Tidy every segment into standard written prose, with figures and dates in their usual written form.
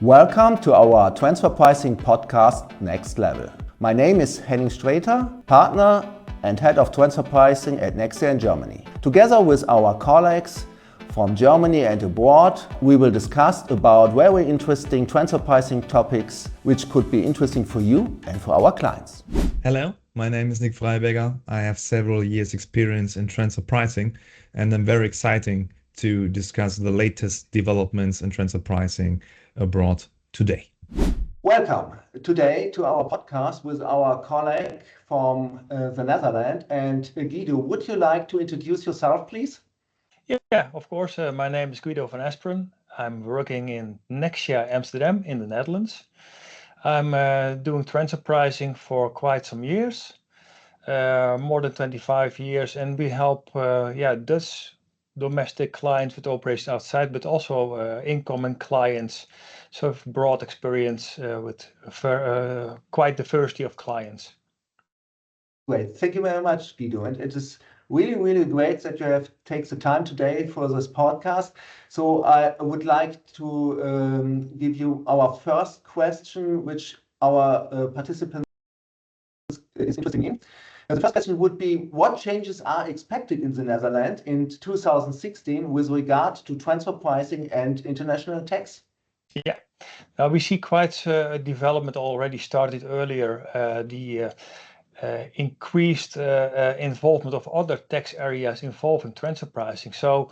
Welcome to our transfer pricing podcast Next Level. My name is Henning Straeter, partner and head of transfer pricing at Nexia in Germany. Together with our colleagues from Germany and abroad, we will discuss about very interesting transfer pricing topics which could be interesting for you and for our clients. Hello, my name is Nick Freiberger. I have several years experience in transfer pricing and I'm very excited to discuss the latest developments in transfer pricing abroad today. Welcome today to our podcast with our colleague from the Netherlands. And Guido, would you like to introduce yourself, please? Yeah, of course. My name is Guido van Asperen. I'm working in Nexia Amsterdam in the Netherlands. I'm doing transfer pricing for quite some years, more than 25 years, and we help Dutch domestic clients with operations outside, but also incoming clients. So I've broad experience with quite diversity of clients. Great. Thank you very much, Guido. And it is really great that you have taken the time today for this podcast. So I would like to give you our first question, which our participants is interested in. The first question would be, what changes are expected in the Netherlands in 2016 with regard to transfer pricing and international tax? Yeah, now we see quite a development already started earlier. The increased involvement of other tax areas involving transfer pricing. So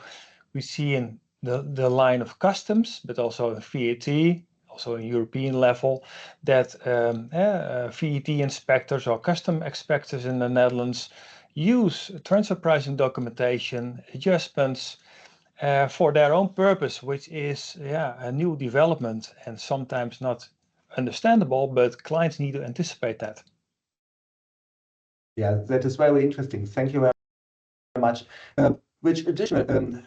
we see in the line of customs, but also in VAT, also in European level, that VAT inspectors or custom inspectors in the Netherlands use transfer pricing documentation adjustments for their own purpose, which is a new development and sometimes not understandable, but clients need to anticipate that. Yeah, that is very interesting. Thank you very much. Which additional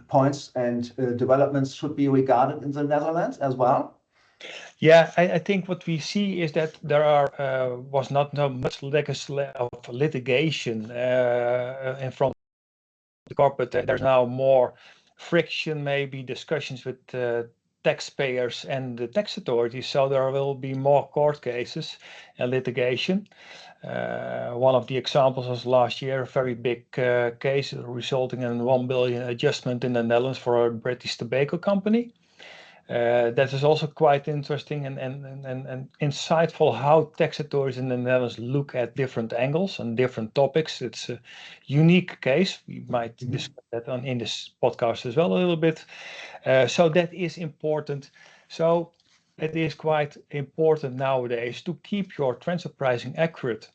points and developments should be regarded in the Netherlands as well? Yeah, I think what we see is that there was not much litigation in front of the corporate. There's now more friction, maybe discussions with taxpayers and the tax authorities. So there will be more court cases and litigation. One of the examples was last year, a very big case resulting in 1 billion adjustment in the Netherlands for a British tobacco company. That is also quite interesting and insightful how tax authorities in the Netherlands look at different angles and different topics. It's a unique case. We might discuss that in this podcast as well a little bit. So that is important. So it is quite important nowadays to keep your transfer pricing accurate.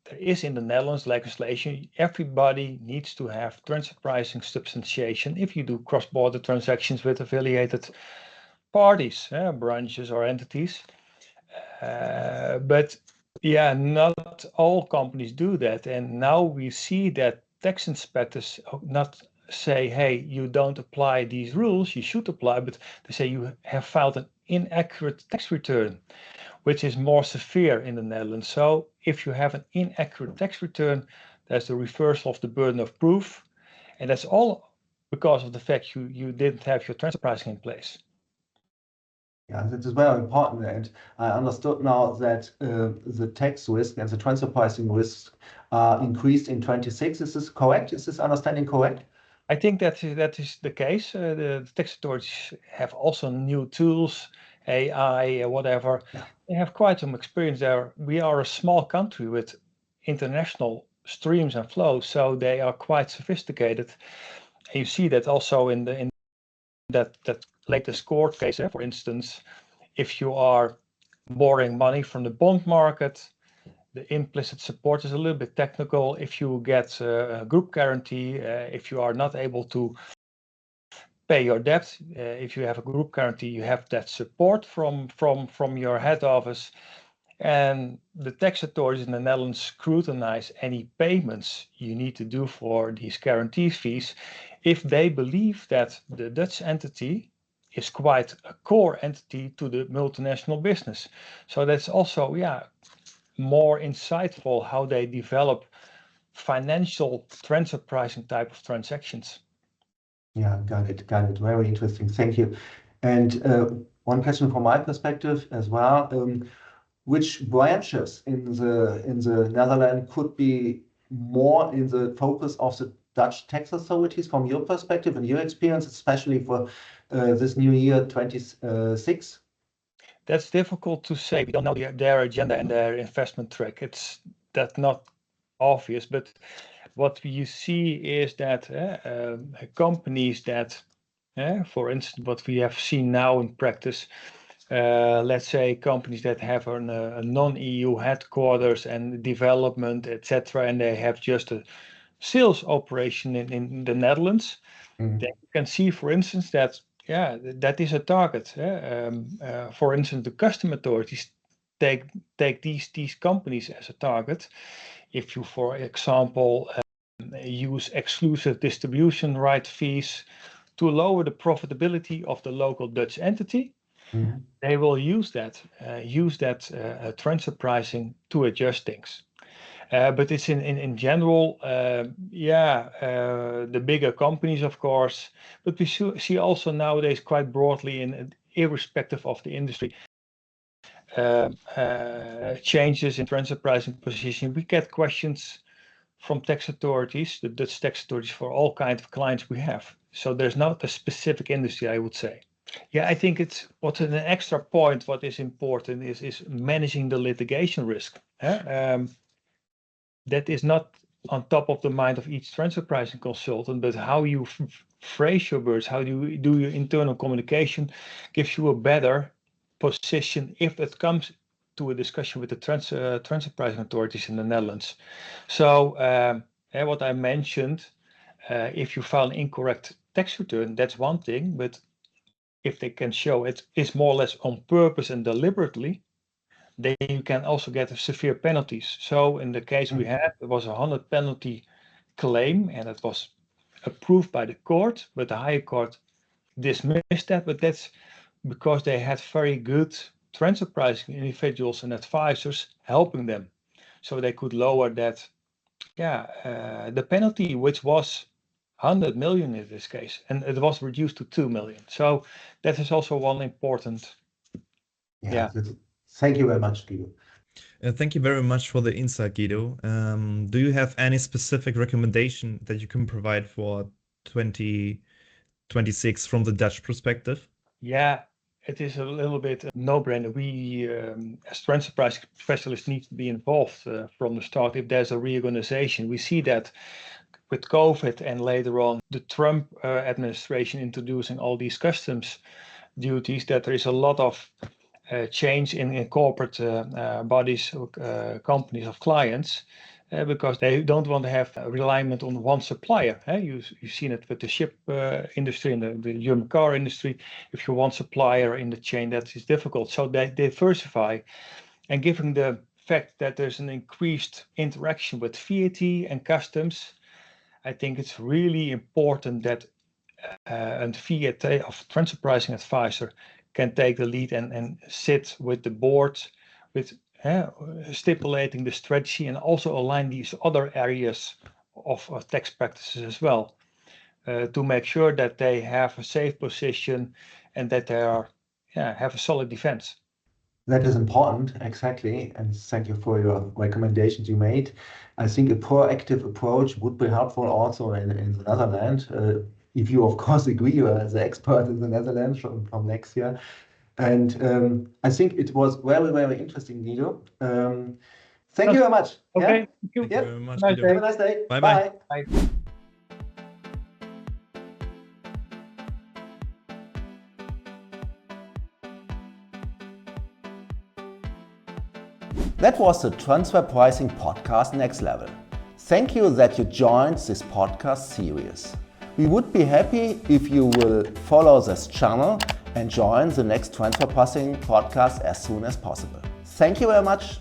There is in the Netherlands legislation, everybody needs to have transfer pricing substantiation if you do cross-border transactions with affiliated parties, branches or entities. But not all companies do that. And now we see that tax inspectors not say, hey, you don't apply these rules, you should apply, but they say you have filed an inaccurate tax return, which is more severe in the Netherlands. So if you have an inaccurate tax return, there's the reversal of the burden of proof. And that's all because of the fact you didn't have your transfer pricing in place. Yeah, that is very important. And I understood now that the tax risk and the transfer pricing risk are increased in 26. Is this correct? Is this understanding correct? I think that is the case. The tax authorities have also new tools, AI, whatever. Yeah. They have quite some experience there. We are a small country with international streams and flows, so they are quite sophisticated. And you see that also in that latest court case. For instance, if you are borrowing money from the bond market, the implicit support is a little bit technical. If you get a group guarantee, if you are not able to pay your debt, if you have a group guarantee, you have that support from your head office. And the tax authorities in the Netherlands scrutinize any payments you need to do for these guarantee fees if they believe that the Dutch entity is quite a core entity to the multinational business. So that's also, more insightful how they develop financial transfer pricing type of transactions. Yeah, got it. Very interesting. Thank you. And one question from my perspective as well. Which branches in the Netherlands could be more in the focus of the Dutch tax authorities from your perspective and your experience, especially for this new year 26? That's difficult to say. We don't know their agenda and their investment track. It's that not obvious, but what you see is that companies that, for instance, what we have seen now in practice, let's say companies that have a non-EU headquarters and development, etc., and they have just a sales operation in the Netherlands, then you can see, for instance, that that is a target. For instance, the custom authorities take these companies as a target. If you, for example, use exclusive distribution right fees to lower the profitability of the local Dutch entity, they will use that transfer pricing to adjust things. But it's in general, the bigger companies, of course, but we see also nowadays quite broadly, in irrespective of the industry, changes in transfer pricing position. We get questions from tax authorities, the Dutch tax authorities, for all kinds of clients we have. So there's not a specific industry, I would say. Yeah, I think it's what's an extra point. What is important is managing the litigation risk. That is not on top of the mind of each transfer pricing consultant, but how you phrase your words, how you do your internal communication, gives you a better position if it comes to a discussion with the transfer pricing authorities in the Netherlands. So what I mentioned, if you file an incorrect tax return, that's one thing, but if they can show it is more or less on purpose and deliberately, then you can also get severe penalties. So in the case we had, it was a 100 penalty claim, and it was approved by the court, but the higher court dismissed that. But that's because they had very good transfer pricing individuals and advisors helping them, so they could lower that, the penalty, which was 100 million in this case, and it was reduced to 2 million. So that is also one important. Thank you very much, Guido. Thank you very much for the insight, Guido. Do you have any specific recommendation that you can provide for 2026 from the Dutch perspective? Yeah, it is a little bit a no-brainer. We, as transfer pricing specialists, need to be involved from the start. If there's a reorganization, we see that with COVID and later on the Trump administration introducing all these customs duties, that there is a lot of change in corporate bodies, companies of clients, because they don't want to have reliance on one supplier. You've seen it with the ship industry and the German car industry. If you're one supplier in the chain, that is difficult. So they diversify, and given the fact that there's an increased interaction with VAT and customs, I think it's really important that a VAT of transfer pricing advisor can take the lead and sit with the board with stipulating the strategy, and also align these other areas of tax practices as well, to make sure that they have a safe position and that they are have a solid defense. That is important, exactly, and thank you for your recommendations you made. I think a proactive approach would be helpful also in the Netherlands. If you, of course, agree, you are the expert in the Netherlands from next year. And I think it was very, very interesting, Guido. Thank you very much. Okay, Thank you very much, Nice Guido. Have a nice day. Bye-bye. Bye. That was the Transfer Pricing Podcast Next Level. Thank you that you joined this podcast series. We would be happy if you will follow this channel and join the next Transfer Pricing podcast as soon as possible. Thank you very much.